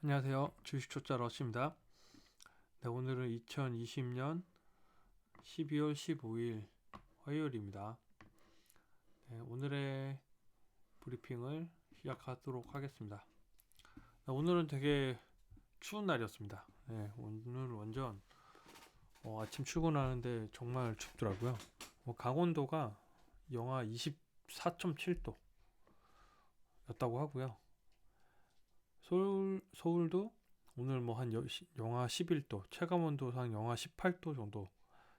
안녕하세요. 주식초짜 러시입니다. 네, 오늘은 2020년 12월 15일 화요일입니다. 네, 오늘의 브리핑을 시작하도록 하겠습니다. 네, 오늘은 되게 추운 날이었습니다. 네, 오늘 완전 아침 출근하는데 정말 춥더라고요. 강원도가 영하 24.7도 였다고 하고요. 서울도 오늘 뭐 한 영하 11도, 체감온도상 영하 18도 정도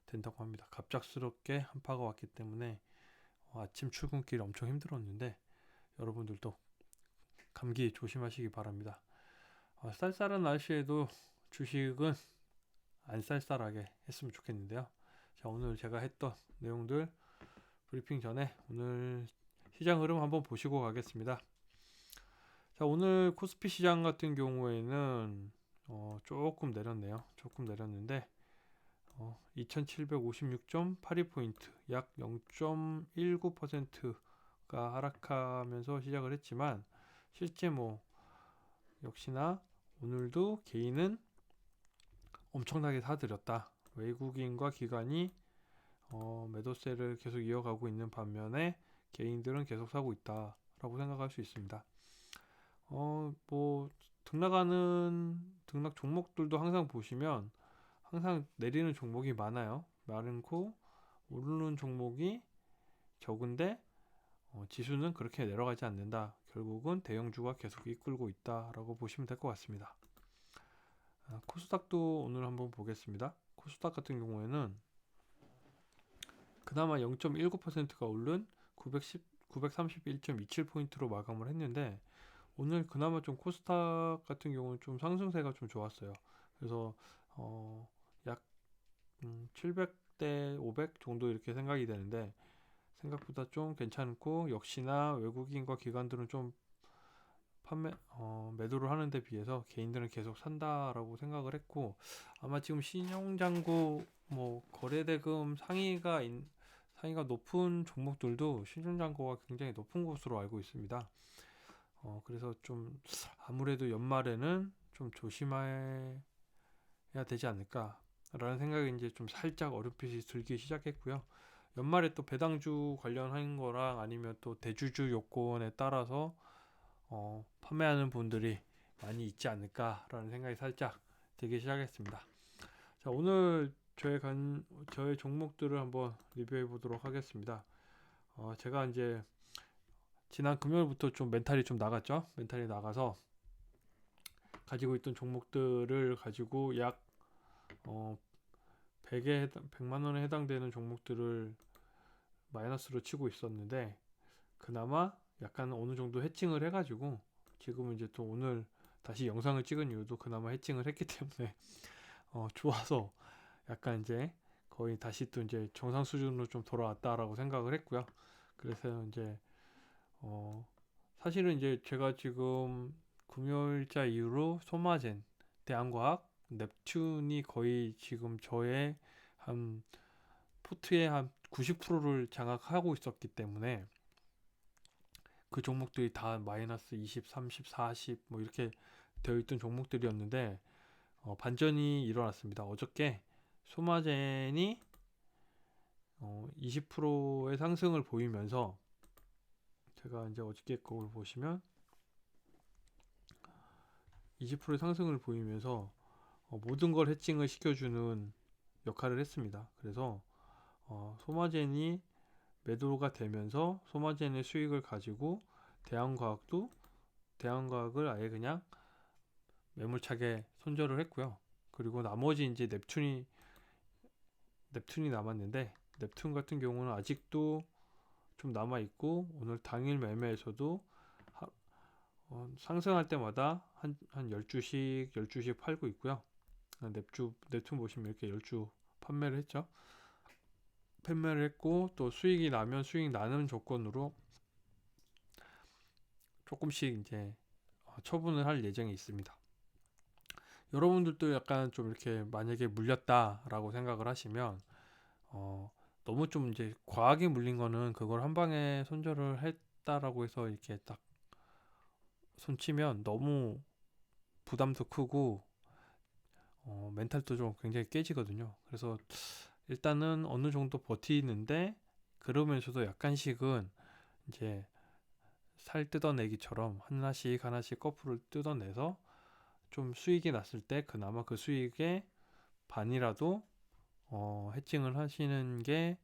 된다고 합니다. 갑작스럽게 한파가 왔기 때문에 아침 출근길 엄청 힘들었는데 여러분들도 감기 조심하시기 바랍니다. 쌀쌀한 날씨에도 주식은 안 쌀쌀하게 했으면 좋겠는데요. 자, 오늘 제가 했던 내용들 브리핑 전에 오늘 시장 흐름 한번 보시고 가겠습니다. 자, 오늘 코스피 시장 같은 경우에는 조금 내렸네요. 조금 내렸는데 2756.82포인트, 약 0.19%가 하락하면서 시작을 했지만 실제 역시나 오늘도 개인은 엄청나게 사들였다. 외국인과 기관이 매도세를 계속 이어가고 있는 반면에 개인들은 계속 사고 있다라고 생각할 수 있습니다. 등락 종목들도 항상 보시면 항상 내리는 종목이 많고 오르는 종목이 적은데 지수는 그렇게 내려가지 않는다. 결국은 대형주가 계속 이끌고 있다라고 보시면 될 것 같습니다. 코스닥도 오늘 한번 보겠습니다. 코스닥 같은 경우에는 그나마 0.19%가 오른 931.27포인트로 마감을 했는데 오늘 그나마 좀 코스닥 같은 경우는 좀 상승세가 좀 좋았어요. 그래서 약 700대 500 정도 이렇게 생각이 되는데 생각보다 좀 괜찮고 역시나 외국인과 기관들은 좀 매도를 하는데 비해서 개인들은 계속 산다라고 생각을 했고 아마 지금 신용잔고 거래대금 상위가 높은 종목들도 신용잔고가 굉장히 높은 것으로 알고 있습니다. 그래서 좀 아무래도 연말에는 좀 조심해야 되지 않을까라는 생각이 이제 좀 살짝 어렴풋이 들기 시작했고요. 연말에 또 배당주 관련한 거랑 아니면 또 대주주 요건에 따라서 판매하는 분들이 많이 있지 않을까라는 생각이 살짝 들기 시작했습니다. 자, 오늘 저의 종목들을 한번 리뷰해 보도록 하겠습니다. 제가 이제 지난 금요일부터 좀 멘탈이 좀 나갔죠. 멘탈이 나가서 가지고 있던 종목들을 가지고 약 100만 원에 해당되는 종목들을 마이너스로 치고 있었는데 그나마 약간 어느 정도 해칭을 해가지고 지금은 이제 또 오늘 다시 영상을 찍은 이유도 그나마 해칭을 했기 때문에 좋아서 약간 이제 거의 다시 또 이제 정상 수준으로 좀 돌아왔다라고 생각을 했고요. 그래서 이제 사실은 이제 제가 지금 금요일자 이후로 소마젠, 대한과학, 넵튠이 거의 지금 저의 한 포트의 한 90%를 장악하고 있었기 때문에 그 종목들이 다 마이너스 20, 30, 40 이렇게 되어 있던 종목들이었는데 반전이 일어났습니다. 어저께 소마젠이 20%의 상승을 보이면서 제가 이제 어저께 거를 보시면 20%의 상승을 보이면서 모든 걸 해칭을 시켜주는 역할을 했습니다. 그래서 소마젠이 매도가 되면서 소마젠의 수익을 가지고 대한과학을 아예 그냥 매물차게 손절을 했고요. 그리고 나머지 이제 넵튠이 남았는데 넵튠 같은 경우는 아직도 좀 남아 있고 오늘 당일 매매에서도 상승할 때마다 한 12씩 팔고 있고요. 넵튠 보시면 이렇게 10주 판매를 했고 또 수익이 나면 수익 나는 조건으로 조금씩 이제 처분을 할 예정이 있습니다. 여러분들도 약간 좀 이렇게 만약에 물렸다라고 생각을 하시면 너무 좀 이제 과하게 물린 거는 그걸 한 방에 손절을 했다라고 해서 이렇게 딱 손치면 너무 부담도 크고 멘탈도 좀 굉장히 깨지거든요. 그래서 일단은 어느 정도 버티는데 그러면서도 약간씩은 이제 살 뜯어내기처럼 하나씩 하나씩 거프를 뜯어내서 좀 수익이 났을 때 그나마 그 수익의 반이라도 해칭을 하시는 게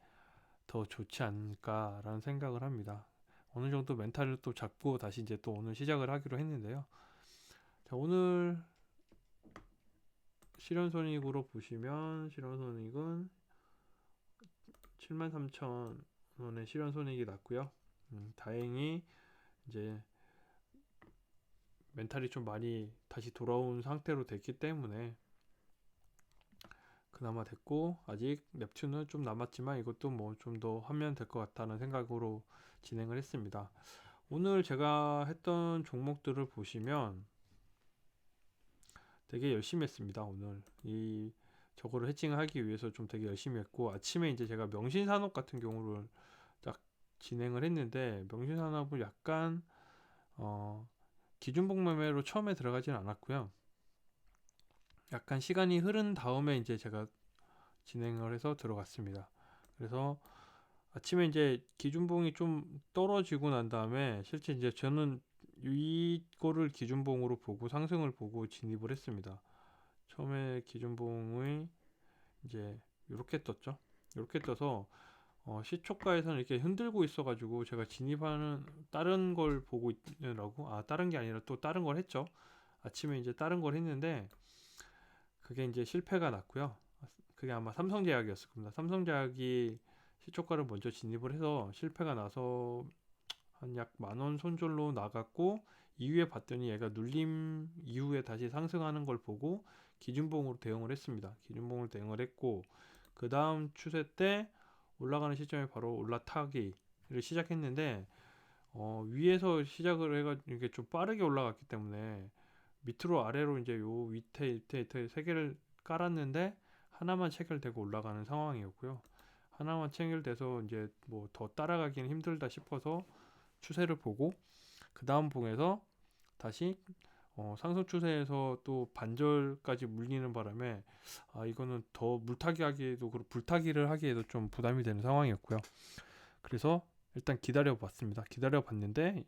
더 좋지 않을까라는 생각을 합니다. 어느 정도 멘탈을 또 잡고 다시 이제 또 오늘 시작을 하기로 했는데요. 자, 오늘 실현손익으로 보시면 실현손익은 73,000원의 실현손익이 났고요. 다행히 이제 멘탈이 좀 많이 다시 돌아온 상태로 됐기 때문에 그나마 됐고, 아직 넵튠은 좀 남았지만 이것도 뭐 좀 더 하면 될 것 같다는 생각으로 진행을 했습니다. 오늘 제가 했던 종목들을 보시면 되게 열심히 했습니다. 오늘 저거를 해칭을 하기 위해서 좀 되게 열심히 했고, 아침에 이제 제가 명신산업 같은 경우를 딱 진행을 했는데, 명신산업은 약간 기준봉 매매로 처음에 들어가진 않았고요. 약간 시간이 흐른 다음에 이제 제가 진행을 해서 들어갔습니다. 그래서 아침에 이제 기준봉이 좀 떨어지고 난 다음에 실제 이제 저는 이거를 기준봉으로 보고 상승을 보고 진입을 했습니다. 처음에 기준봉이 이제 이렇게 떴죠. 이렇게 떠서 시초가에서는 이렇게 흔들고 있어가지고 제가 진입하는 다른 걸 보고 있느라고, 다른 게 아니라 또 다른 걸 했죠. 아침에 이제 다른 걸 했는데 그게 이제 실패가 났고요. 그게 아마 삼성제약이었을 겁니다. 삼성제약이 시초가를 먼저 진입을 해서 실패가 나서 한 약 만원 손절로 나갔고, 이후에 봤더니 얘가 눌림 이후에 다시 상승하는 걸 보고 기준봉으로 대응을 했습니다. 기준봉을 대응을 했고, 그 다음 추세 때 올라가는 시점에 바로 올라타기를 시작했는데 위에서 시작을 해가지고 이게 좀 빠르게 올라갔기 때문에 밑으로 아래로 이제 요 밑에 세 개를 깔았는데 하나만 체결되고 올라가는 상황이었고요. 하나만 체결돼서 이제 뭐 더 따라가기는 힘들다 싶어서 추세를 보고 그 다음 봉에서 다시 상승 추세에서 또 반절까지 물리는 바람에 이거는 더 물타기 하기에도 그렇고 불타기를 하기에도 좀 부담이 되는 상황이었고요. 그래서 일단 기다려 봤습니다. 기다려 봤는데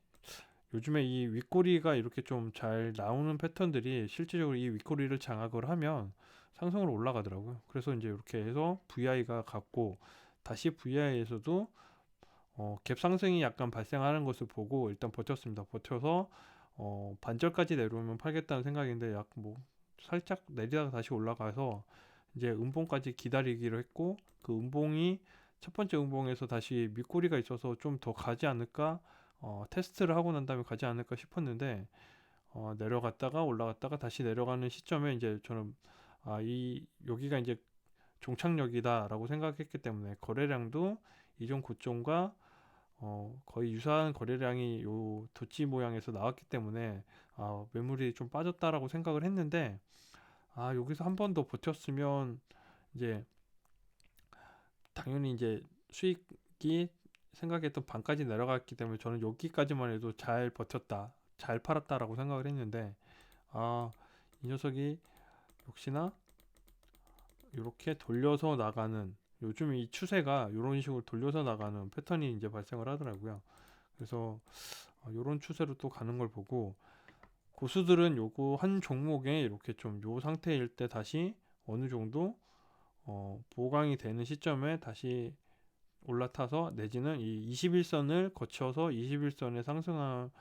요즘에 이 윗꼬리가 이렇게 좀 잘 나오는 패턴들이 실질적으로 이 윗꼬리를 장악을 하면 상승으로 올라가더라고요. 그래서 이제 이렇게 해서 VI가 갔고, 다시 VI에서도 갭 상승이 약간 발생하는 것을 보고 일단 버텼습니다. 버텨서 반절까지 내려오면 팔겠다는 생각인데 약 뭐 살짝 내리다가 다시 올라가서 이제 음봉까지 기다리기로 했고, 그 음봉이 첫 번째 음봉에서 다시 밑꼬리가 있어서 좀 더 가지 않을까, 테스트를 하고 난 다음에 가지 않을까 싶었는데 내려갔다가 올라갔다가 다시 내려가는 시점에 이제 저는 여기가 이제 종착역이다라고 생각했기 때문에 거래량도 이전 고점과 거의 유사한 거래량이 요 도치 모양에서 나왔기 때문에 매물이 좀 빠졌다라고 생각을 했는데, 여기서 한 번 더 버텼으면 이제 당연히 이제 수익이 생각했던 반까지 내려갔기 때문에 저는 여기까지만 해도 잘 버텼다, 잘 팔았다라고 생각을 했는데 이 녀석이 역시나 이렇게 돌려서 나가는, 요즘 이 추세가 이런 식으로 돌려서 나가는 패턴이 이제 발생을 하더라고요. 그래서 이런 추세로 또 가는 걸 보고, 고수들은 요거 한 종목에 이렇게 좀 요 상태일 때 다시 어느 정도 보강이 되는 시점에 다시 올라타서 내지는 이 21선을 거쳐서 21선에 상승한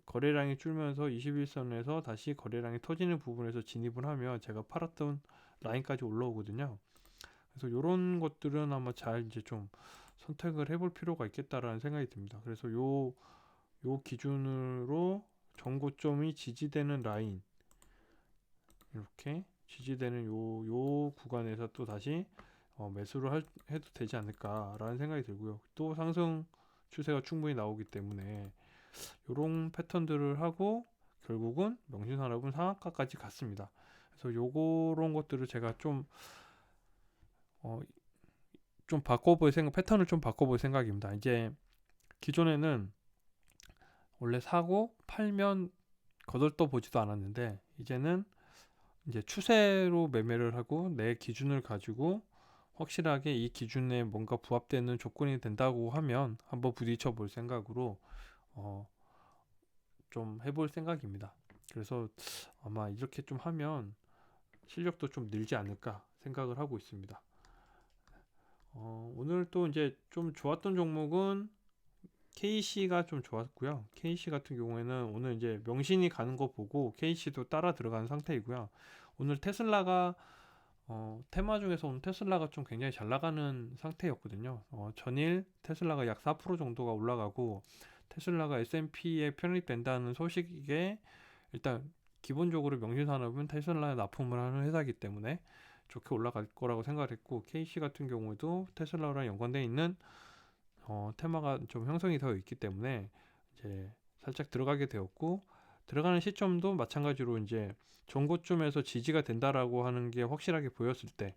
거래량이 줄면서 21선에서 다시 거래량이 터지는 부분에서 진입을 하면 제가 팔았던 라인까지 올라오거든요. 그래서 이런 것들은 아마 잘 이제 좀 선택을 해볼 필요가 있겠다라는 생각이 듭니다. 그래서 요 기준으로 전고점이 지지되는 라인, 이렇게 지지되는 요 구간에서 또 다시 매수를 해도 되지 않을까라는 생각이 들고요. 또 상승 추세가 충분히 나오기 때문에 이런 패턴들을 하고 결국은 명신산업은 상한가까지 갔습니다. 그래서 요런 것들을 제가 좀 바꿔볼 생각, 패턴을 좀 바꿔볼 생각입니다. 이제 기존에는 원래 사고 팔면 거들떠 보지도 않았는데 이제는 이제 추세로 매매를 하고 내 기준을 가지고 확실하게 이 기준에 뭔가 부합되는 조건이 된다고 하면 한번 부딪혀 볼 생각으로 어, 좀 해볼 생각입니다. 그래서 아마 이렇게 좀 하면 실력도 좀 늘지 않을까 생각을 하고 있습니다. 오늘 또 이제 좀 좋았던 종목은 KC가 좀 좋았고요. KC 같은 경우에는 오늘 이제 명신이 가는 거 보고 KC도 따라 들어가는 상태이고요. 오늘 테슬라가 테마 중에서 오늘 테슬라가 좀 굉장히 잘 나가는 상태였거든요. 전일 테슬라가 약 4% 정도가 올라가고 테슬라가 S&P에 편입된다는 소식에 일단 기본적으로 명신산업은 테슬라에 납품을 하는 회사이기 때문에 좋게 올라갈 거라고 생각을 했고 KC 같은 경우에도 테슬라랑 연관되어 있는 테마가 좀 형성이 되어 있기 때문에 이제 살짝 들어가게 되었고 들어가는 시점도 마찬가지로 이제 전고점에서 지지가 된다라고 하는 게 확실하게 보였을 때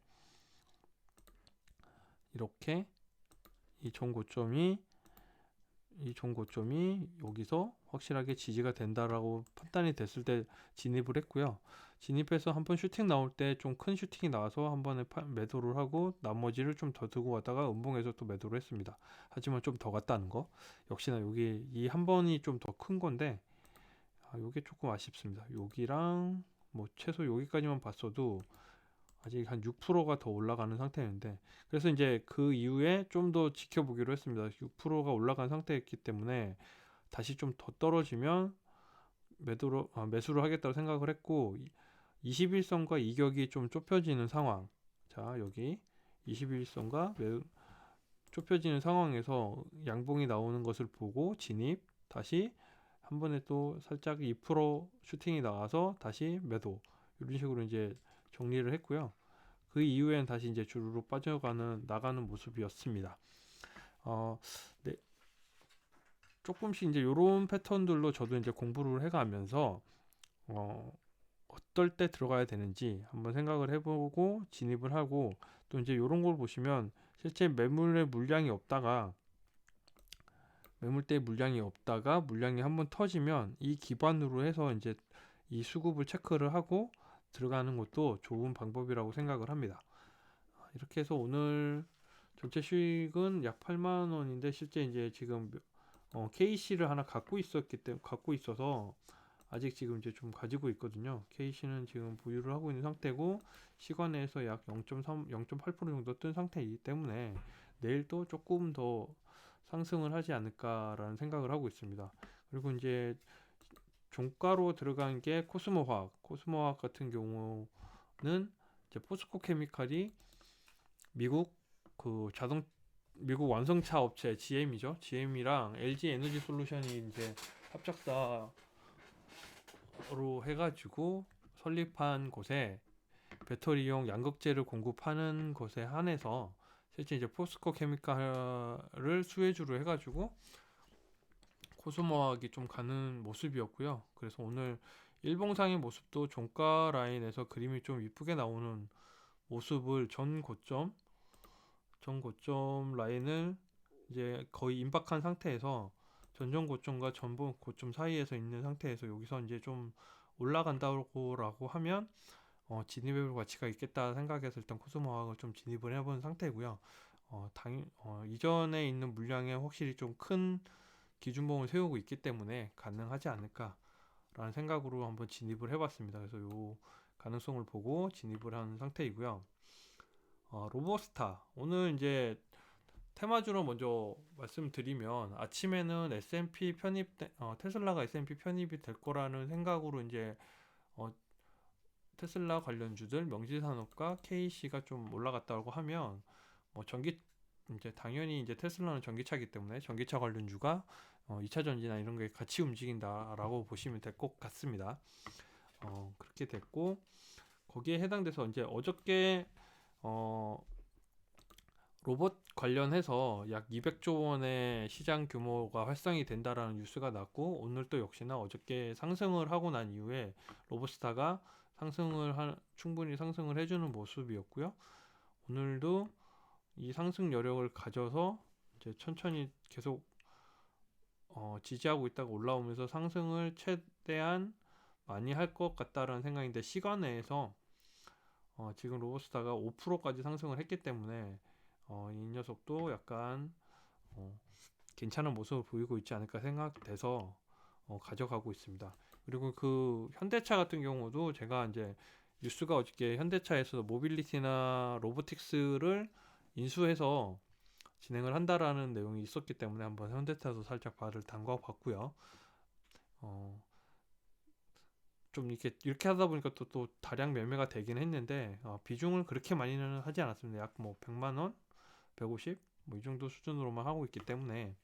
이렇게 이 전고점이 여기서 확실하게 지지가 된다라고 판단이 됐을 때 진입을 했고요. 진입해서 한번 슈팅 나올 때 좀 큰 슈팅이 나와서 한 번에 매도를 하고 나머지를 좀 더 들고 갔다가 음봉에서 또 매도를 했습니다. 하지만 좀 더 갔다는 거 역시나 여기 이 한 번이 좀 더 큰 건데 요게 조금 아쉽습니다. 여기랑 뭐 최소 여기까지만 봤어도 아직 한 6%가 더 올라가는 상태였는데 그래서 이제 그 이후에 좀 더 지켜보기로 했습니다. 6%가 올라간 상태였기 때문에 다시 좀 더 떨어지면 매수를 하겠다고 생각을 했고 21선과 이격이 좀 좁혀지는 상황. 자, 여기 21선과 좁혀지는 상황에서 양봉이 나오는 것을 보고 진입, 다시 한 번에 또 살짝 2% 슈팅이 나와서 다시 매도. 이런 식으로 이제 정리를 했고요. 그 이후엔 다시 이제 주르륵 나가는 모습이었습니다. 네, 조금씩 이제 이런 패턴들로 저도 이제 공부를 해가면서 어떨 때 들어가야 되는지 한번 생각을 해보고 진입을 하고 또 이제 이런 걸 보시면 실제 매물대 물량이 없다가 물량이 한번 터지면 이 기반으로 해서 이제 이 수급을 체크를 하고 들어가는 것도 좋은 방법이라고 생각을 합니다. 이렇게 해서 오늘 전체 수익은 약 8만 원인데 실제 이제 지금 KC를 하나 갖고 있어서 아직 지금 이제 좀 가지고 있거든요. KC는 지금 보유를 하고 있는 상태고 시간에서 약 0.3, 0.8% 정도 뜬 상태이기 때문에 내일도 조금 더 상승을 하지 않을까라는 생각을 하고 있습니다. 그리고 이제 종가로 들어간 게 코스모화학 같은 경우는 이제 포스코 케미칼이 미국 미국 완성차 업체 GM이죠. GM이랑 LG 에너지 솔루션이 이제 합작사로 해가지고 설립한 곳에 배터리용 양극재를 공급하는 곳에 한해서 실제 이제 포스코 케미칼을 수혜주로 해가지고 코스모학이 좀 가는 모습이었고요. 그래서 오늘 일봉상의 모습도 종가 라인에서 그림이 좀 이쁘게 나오는 모습을 전 고점 라인을 이제 거의 임박한 상태에서 전전 고점과 전분 고점 사이에서 있는 상태에서 여기서 이제 좀 올라간다고 하면 진입해볼 가치가 있겠다 생각해서 일단 코스모학을 좀 진입을 해본 상태고요. 이전에 있는 물량에 확실히 좀 큰 기준봉을 세우고 있기 때문에 가능하지 않을까라는 생각으로 한번 진입을 해봤습니다. 그래서 요 가능성을 보고 진입을 한 상태이고요. 로보스타 오늘 이제 테마주로 먼저 말씀드리면 아침에는 테슬라가 S&P 편입이 될 거라는 생각으로 이제 테슬라 관련주들 명지산업과 KC가 좀 올라갔다고 하면 이제 당연히 이제 테슬라는 전기차이기 때문에 전기차 관련주가 2차 전지나 이런 게 같이 움직인다라고 보시면 될 것 같습니다. 그렇게 됐고 거기에 해당돼서 이제 어저께 로봇 관련해서 약 200조 원의 시장 규모가 활성이 된다라는 뉴스가 났고 오늘 또 역시나 어저께 상승을 하고 난 이후에 로봇스타가 충분히 상승을 해주는 모습이었고요. 오늘도 이 상승 여력을 가져서 이제 천천히 계속 지지하고 있다가 올라오면서 상승을 최대한 많이 할 것 같다라는 생각인데, 시간 내에서 지금 로버스타가 5%까지 상승을 했기 때문에 이 녀석도 약간 어, 괜찮은 모습을 보이고 있지 않을까 생각돼서 가져가고 있습니다. 그리고 그 현대차 같은 경우도 제가 이제 뉴스가 어저께 현대차에서 모빌리티나 로보틱스를 인수해서 진행을 한다라는 내용이 있었기 때문에 한번 현대차도 살짝 발을 담가 봤고요. 어, 좀 이렇게 하다 보니까 또 다량 매매가 되긴 했는데, 비중을 그렇게 많이는 하지 않았습니다. 약 뭐 100만 원, 150, 뭐 이 정도 수준으로만 하고 있기 때문에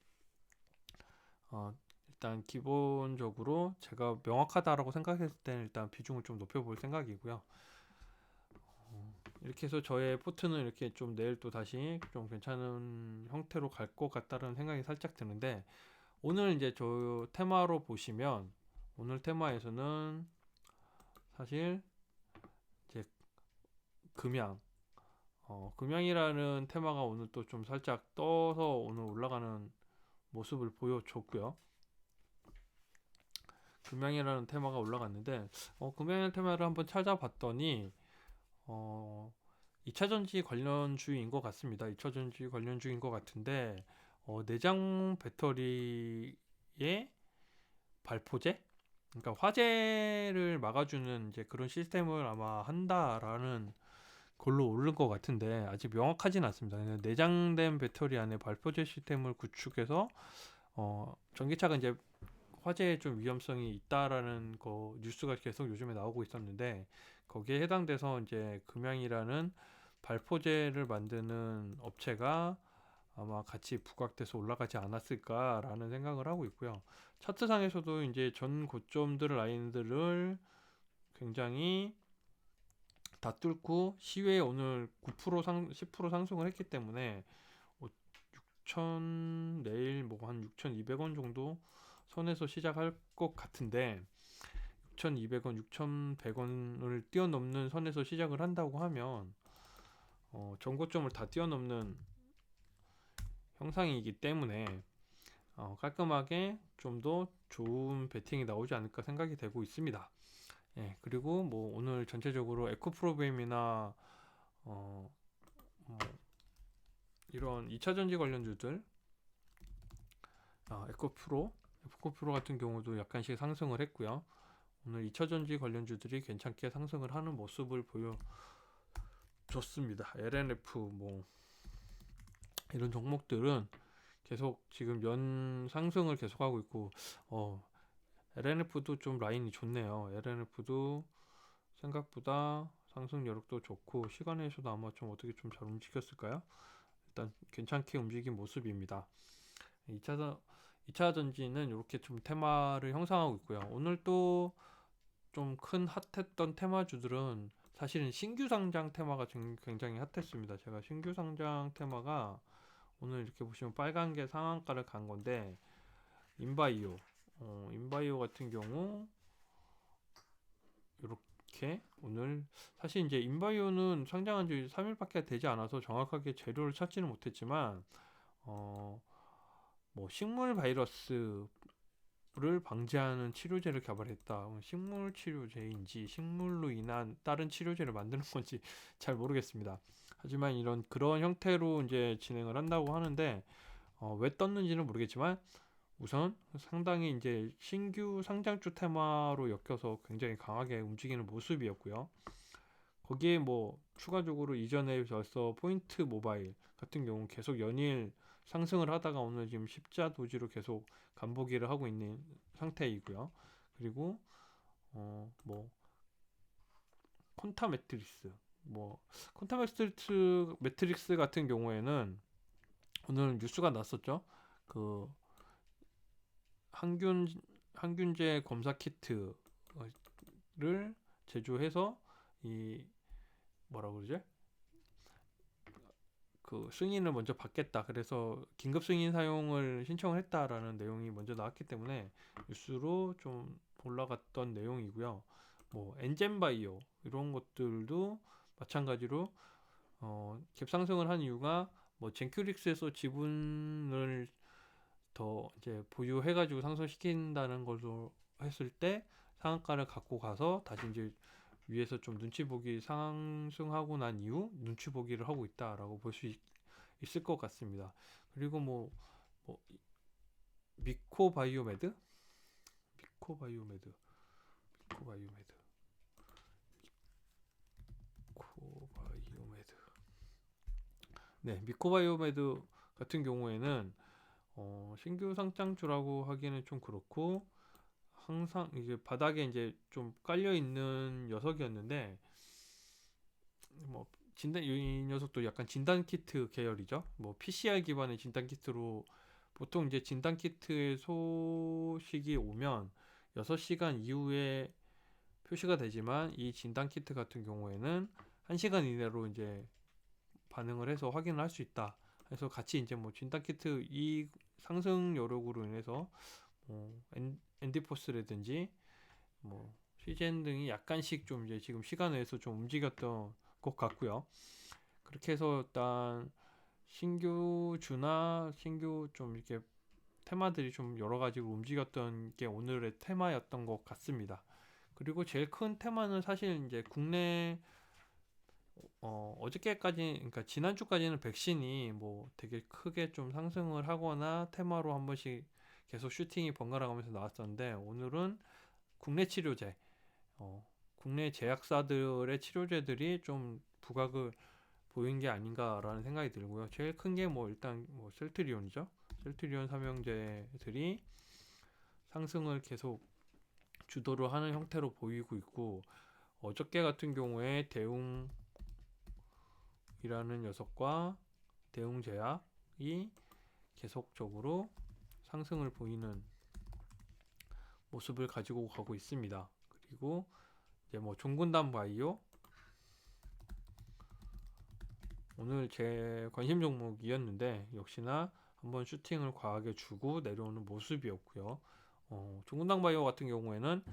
일단 기본적으로 제가 명확하다라고 생각했을 때는 일단 비중을 좀 높여볼 생각이고요. 이렇게 해서 저의 포트는 이렇게 좀 내일 또 다시 좀 괜찮은 형태로 갈 것 같다는 생각이 살짝 드는데, 오늘 이제 저 테마로 보시면, 오늘 테마에서는 사실 이제 금양, 금양이라는 테마가 오늘 또 좀 살짝 떠서 오늘 올라가는 모습을 보여줬고요. 금양이라는 테마가 올라갔는데, 금양이라는 테마를 한번 찾아봤더니 2차전지 관련주인 것 같습니다. 2차전지 관련주인 것 같은데, 내장 배터리의 발포제? 그러니까 화재를 막아주는 이제 그런 시스템을 아마 한다라는 걸로 오른 것 같은데, 아직 명확하진 않습니다. 내장된 배터리 안에 발포제 시스템을 구축해서 전기차가 이제 화재에 좀 위험성이 있다라는 거 뉴스가 계속 요즘에 나오고 있었는데, 거기에 해당돼서 이제 금양이라는 발포제를 만드는 업체가 아마 같이 부각돼서 올라가지 않았을까라는 생각을 하고 있고요. 차트상에서도 이제 전 고점들 라인들을 굉장히 다 뚫고 시외에 오늘 9% 10% 상승을 했기 때문에 6천 내일 뭐 한 6,200원 정도 선에서 시작할 것 같은데, 6,200원, 6,100원을 뛰어넘는 선에서 시작을 한다고 하면 전고점을 다 뛰어넘는 형상이기 때문에 깔끔하게 좀 더 좋은 배팅이 나오지 않을까 생각이 되고 있습니다. 예, 그리고 뭐 오늘 전체적으로 에코프로그램이나 뭐 이런 2차전지 관련주들, 에코프로 같은 경우도 약간씩 상승을 했고요. 오늘 2차전지 관련주들이 괜찮게 상승을 하는 모습을 보여줬습니다. LNF 뭐 이런 종목들은 계속 지금 연 상승을 계속하고 있고, LNF도 좀 라인이 좋네요. LNF도 생각보다 상승 여력도 좋고 시간에서도 아마 좀 어떻게 좀 잘 움직였을까요? 일단 괜찮게 움직인 모습입니다. 2차 전지는 이렇게 좀 테마를 형성하고 있고요. 오늘 또 좀 큰 핫했던 테마주들은 사실은 신규 상장 테마가 굉장히 핫했습니다. 제가 신규 상장 테마가 오늘 이렇게 보시면 빨간 게 상한가를 간 건데, 인바이오 같은 경우 이렇게 오늘 사실 이제 인바이오는 상장한 지 3일밖에 되지 않아서 정확하게 재료를 찾지는 못했지만 뭐 식물 바이러스를 방지하는 치료제를 개발했다. 식물 치료제인지 식물로 인한 다른 치료제를 만드는 건지 잘 모르겠습니다. 하지만 그런 형태로 이제 진행을 한다고 하는데, 왜 떴는지는 모르겠지만 우선 상당히 이제 신규 상장주 테마로 엮여서 굉장히 강하게 움직이는 모습이었고요. 거기에 뭐 추가적으로 이전에 벌써 포인트 모바일 같은 경우 계속 연일 상승을 하다가 오늘 지금 십자 도지로 계속 간보기를 하고 있는 상태이고요. 그리고 뭐 콘타 매트릭스, 뭐 콘타 매트릭스 같은 경우에는 오늘 뉴스가 났었죠. 그 항균 항균제 검사 키트를 제조해서 이 뭐라 그러지? 그 승인을 먼저 받겠다. 그래서 긴급 승인 사용을 신청을 했다라는 내용이 먼저 나왔기 때문에 뉴스로 좀 올라갔던 내용이고요. 뭐 엔젠바이오 이런 것들도 마찬가지로 갭상승을 한 이유가 뭐 젠큐릭스에서 지분을 더 이제 보유해가지고 상승시킨다는 걸로 했을 때 상한가를 갖고 가서 다시 이제 위에서 좀 눈치 보기 상승하고 난 이후 눈치 보기를 하고 있다라고 볼 수 있을 것 같습니다. 그리고 뭐 미코바이오메드, 미코바이오메드, 미코바이오메드, 미코바이오메드. 네, 미코바이오메드 같은 경우에는 신규 상장주라고 하기에는 좀 그렇고 항상 이게 바닥에 이제 좀 깔려 있는 녀석이었는데 뭐 진단 이 녀석도 약간 진단 키트 계열이죠. 뭐 PCR 기반의 진단 키트로 보통 이제 진단 키트의 소식이 오면 6시간 이후에 표시가 되지만 이 진단 키트 같은 경우에는 1시간 이내로 이제 반응을 해서 확인을 할 수 있다. 그래서 같이 이제 뭐 진단 키트 이 상승 여력으로 인해서 앤디포스라든지 뭐 시젠 등이 약간씩 좀 이제 지금 시간 내에서 좀 움직였던 것 같고요. 그렇게 해서 일단 신규주나 신규 좀 이렇게 테마들이 좀 여러 가지로 움직였던 게 오늘의 테마였던 것 같습니다. 그리고 제일 큰 테마는 사실 이제 국내 어저께까지 그러니까 지난주까지는 백신이 뭐 되게 크게 좀 상승을 하거나 테마로 한 번씩 계속 슈팅이 번갈아 가면서 나왔었는데 오늘은 국내 치료제 국내 제약사들의 치료제들이 좀 부각을 보인 게 아닌가라는 생각이 들고요. 제일 큰 게 뭐 일단 뭐 셀트리온이죠. 셀트리온 삼형제들이 상승을 계속 주도를 하는 형태로 보이고 있고 어저께 같은 경우에 대웅이라는 녀석과 대웅제약이 계속적으로 상승을 보이는 모습을 가지고 가고 있습니다. 그리고 이제 뭐 종근당 바이오 오늘 제 관심 종목이었는데 역시나 한번 슈팅을 과하게 주고 내려오는 모습이었고요. 종근당 바이오 같은 경우에는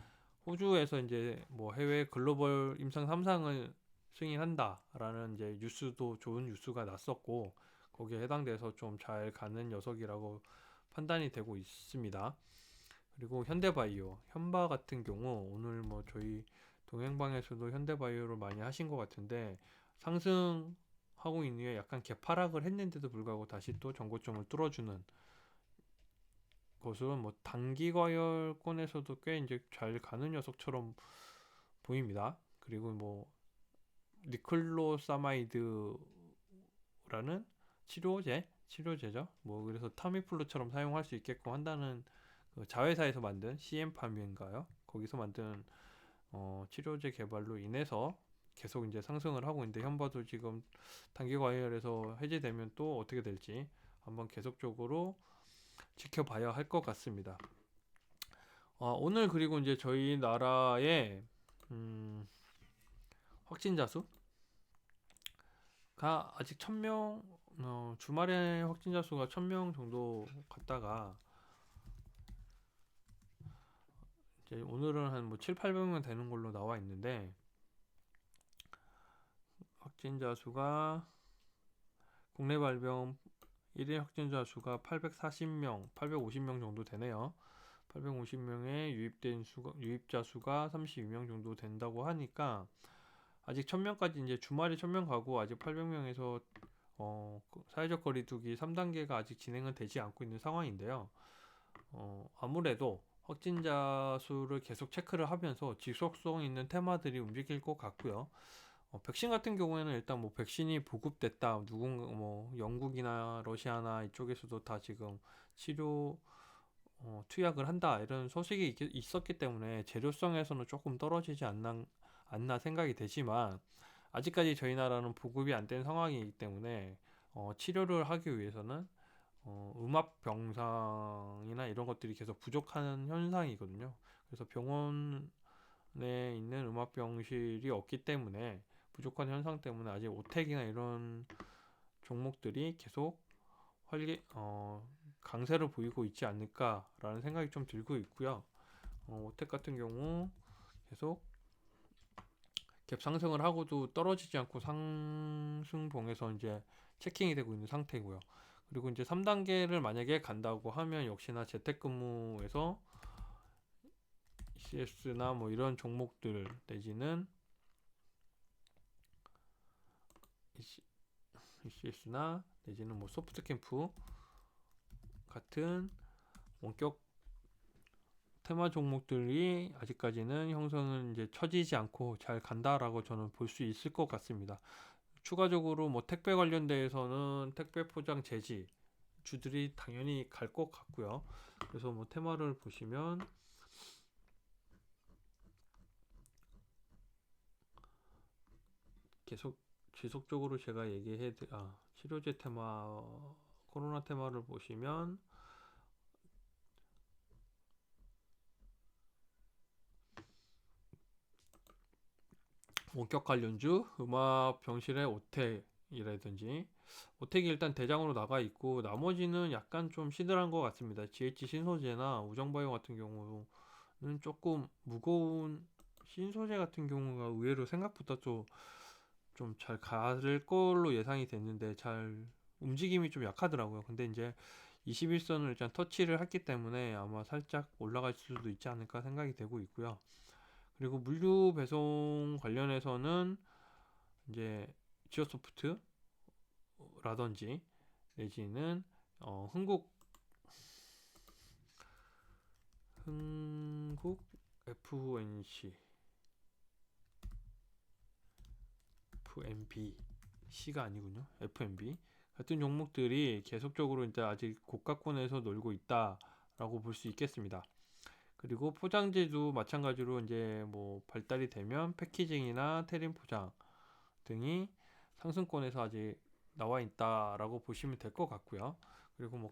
호주에서 이제 뭐 해외 글로벌 임상 3상을 승인한다라는 이제 뉴스도 좋은 뉴스가 났었고 거기에 해당돼서 좀 잘 가는 녀석이라고 판단이 되고 있습니다. 그리고 현대바이오, 현바 같은 경우 오늘 뭐 저희 동행방에서도 현대바이오를 많이 하신 것 같은데 상승하고 있는 후에 약간 개파락을 했는데도 불구하고 다시 또 전고점을 뚫어주는 것은 뭐 단기 과열권에서도 꽤 이제 잘 가는 녀석처럼 보입니다. 그리고 뭐 니클로사마이드라는 치료제죠. 뭐 그래서 타미플루처럼 사용할 수 있게끔 한다는 그 자회사에서 만든 CM팜인가요? 거기서 만든 치료제 개발로 인해서 계속 이제 상승을 하고 있는데 현바도 지금 단기 과열에서 해제되면 또 어떻게 될지 한번 계속적으로 지켜봐야 할 것 같습니다. 오늘 그리고 이제 저희 나라의 확진자 수가 아직 1000명 주말에 확진자 수가 1000명 정도 갔다가 이제 오늘은 한 뭐 7, 800명 되는 걸로 나와 있는데 확진자 수가 국내 발병 1일 확진자 수가 840명, 850명 정도 되네요. 850명에 유입자 수가 32명 정도 된다고 하니까 아직 1000명까지 이제 주말에 1000명 가고 아직 800명에서 사회적 거리두기 3단계가 아직 진행은 되지 않고 있는 상황인데요. 아무래도 확진자 수를 계속 체크를 하면서 지속성 있는 테마들이 움직일 것 같고요. 백신 같은 경우에는 일단 뭐 백신이 보급됐다. 누군가 뭐 영국이나 러시아나 이쪽에서도 다 지금 치료 투약을 한다. 이런 소식이 있었기 때문에 재료성에서는 조금 떨어지지 않나 생각이 되지만 아직까지 저희 나라는 보급이 안 된 상황이기 때문에 치료를 하기 위해서는 음압 병상이나 이런 것들이 계속 부족한 현상이거든요. 그래서 병원에 있는 음압 병실이 없기 때문에 부족한 현상 때문에 아직 오택이나 이런 종목들이 계속 강세를 보이고 있지 않을까라는 생각이 좀 들고 있고요. 오택 같은 경우 계속 갭 상승을 하고도 떨어지지 않고 상승봉에서 이제 체킹이 되고 있는 상태고요. 그리고 이제 3단계를 만약에 간다고 하면 역시나 재택근무에서 ECS나 뭐 이런 종목들 내지는 ECS나 내지는 뭐 소프트캠프 같은 원격 테마 종목들이 아직까지는 형성은 이제 처지지 않고 잘 간다라고 저는 볼 수 있을 것 같습니다. 추가적으로 뭐 택배 관련돼서는 택배 포장 재지 주들이 당연히 갈 것 같고요. 그래서 뭐 테마를 보시면 계속 지속적으로 제가 치료제 테마, 코로나 테마를 보시면 원격 관련주, 음압 병실의 오텍이라든지 오텍이 일단 대장으로 나가 있고 나머지는 약간 좀 시들한 것 같습니다. GH 신소재나 우정바이오 같은 경우는 조금 무거운 신소재 같은 경우가 의외로 생각보다 좀 잘 갈 걸로 예상이 됐는데 잘 움직임이 좀 약하더라고요. 근데 이제 21선을 일단 터치를 했기 때문에 아마 살짝 올라갈 수도 있지 않을까 생각이 되고 있고요. 그리고 물류 배송 관련해서는 이제 지오소프트라든지 내지는 흥국 FNB가 아니군요. FNB 같은 종목들이 계속적으로 이제 아직 고가권에서 놀고 있다라고 볼 수 있겠습니다. 그리고 포장재도 마찬가지로 이제 뭐 발달이 되면 패키징이나 테림 포장 등이 상승권에서 아직 나와 있다라고 보시면 될 것 같고요. 그리고 뭐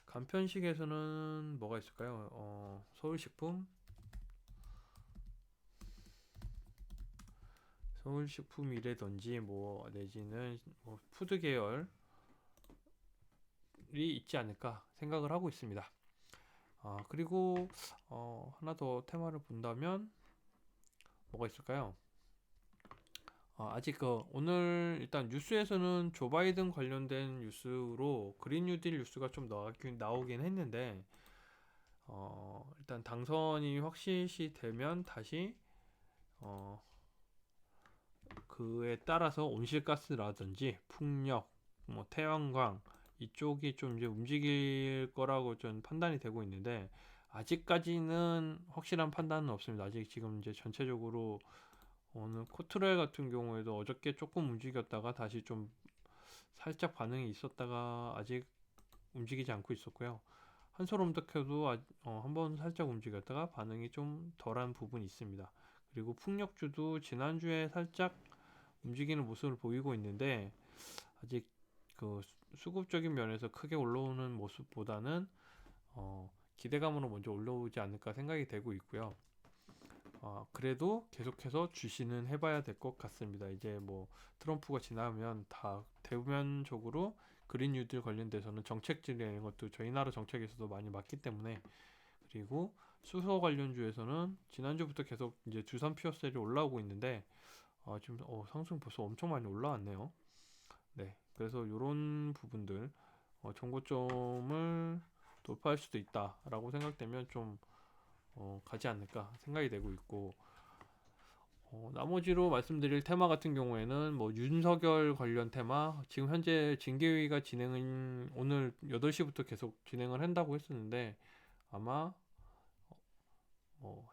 간편식에서는 뭐가 있을까요? 서울식품이라든지 뭐 내지는 뭐 푸드 계열이 있지 않을까 생각을 하고 있습니다. 그리고 하나 더 테마를 본다면 뭐가 있을까요? 아직 오늘 일단 뉴스에서는 조 바이든 관련된 뉴스로 그린 뉴딜 뉴스가 좀 나오긴 했는데 일단 당선이 확실시 되면 다시 어, 그에 따라서 온실가스라든지 풍력, 뭐 태양광 이쪽이 좀 이제 움직일 거라고 좀 판단이 되고 있는데 아직까지는 확실한 판단은 없습니다. 아직 지금 이제 전체적으로 오늘 코트레일 같은 경우에도 어저께 조금 움직였다가 다시 좀 살짝 반응이 있었다가 아직 움직이지 않고 있었고요. 한솔옴덕혀도 한번 살짝 움직였다가 반응이 좀 덜한 부분이 있습니다. 그리고 풍력주도 지난주에 살짝 움직이는 모습을 보이고 있는데 아직 그 수급적인 면에서 크게 올라오는 모습보다는 기대감으로 먼저 올라오지 않을까 생각이 되고 있고요. 그래도 계속해서 주시는 해봐야 될 것 같습니다. 이제 뭐 트럼프가 지나면 다 대면적으로 그린 뉴딜 관련돼서는 정책들이라는 것도 저희 나라 정책에서도 많이 맞기 때문에 그리고 수소 관련주에서는 지난주부터 계속 이제 두산 피어셀이 올라오고 있는데 지금 상승 벌써 엄청 많이 올라왔네요. 네, 그래서 이런 부분들 정고점을 돌파할 수도 있다라고 생각되면 좀 가지 않을까 생각이 되고 있고 나머지로 말씀드릴 테마 같은 경우에는 뭐 윤석열 관련 테마 지금 현재 징계위가 진행은 오늘 8시부터 계속 진행을 한다고 했었는데 아마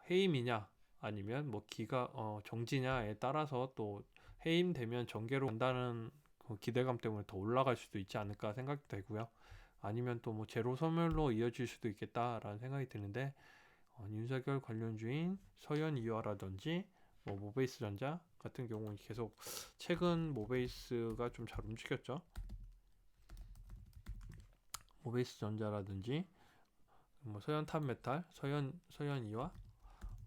해임이냐 아니면 뭐 정지냐에 따라서 또 해임되면 정계로 간다는 그 기대감 때문에 더 올라갈 수도 있지 않을까 생각이 되고요. 아니면 또 뭐 제로 소멸로 이어질 수도 있겠다라는 생각이 드는데 윤석열 관련주인 서현이와라든지 뭐 모베이스 전자 같은 경우는 계속 최근 모베이스가 좀 잘 움직였죠. 모베이스 전자라든지 뭐 서현탑메탈, 서현이와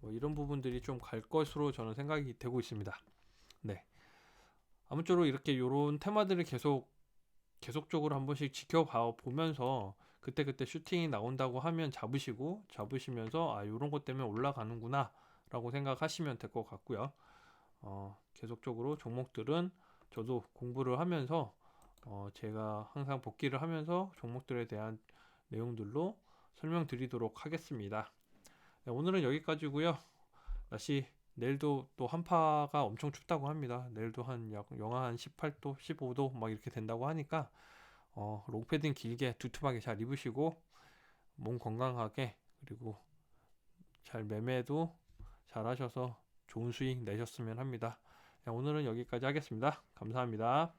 뭐 이런 부분들이 좀 갈 것으로 저는 생각이 되고 있습니다. 네. 아무쪼록 이렇게 요런 테마들을 계속적으로 한 번씩 지켜봐 보면서 그때그때 슈팅이 나온다고 하면 잡으시면서 요런 것 때문에 올라가는구나 라고 생각하시면 될 것 같고요. 계속적으로 종목들은 저도 공부를 하면서 제가 항상 복기를 하면서 종목들에 대한 내용들로 설명드리도록 하겠습니다. 네, 오늘은 여기까지고요. 날씨 내일도 또 한파가 엄청 춥다고 합니다. 내일도 영하 한 18도, 15도 막 이렇게 된다고 하니까 롱패딩 길게 두툼하게 잘 입으시고 몸 건강하게, 그리고 잘 매매도 잘 하셔서 좋은 수익 내셨으면 합니다. 네, 오늘은 여기까지 하겠습니다. 감사합니다.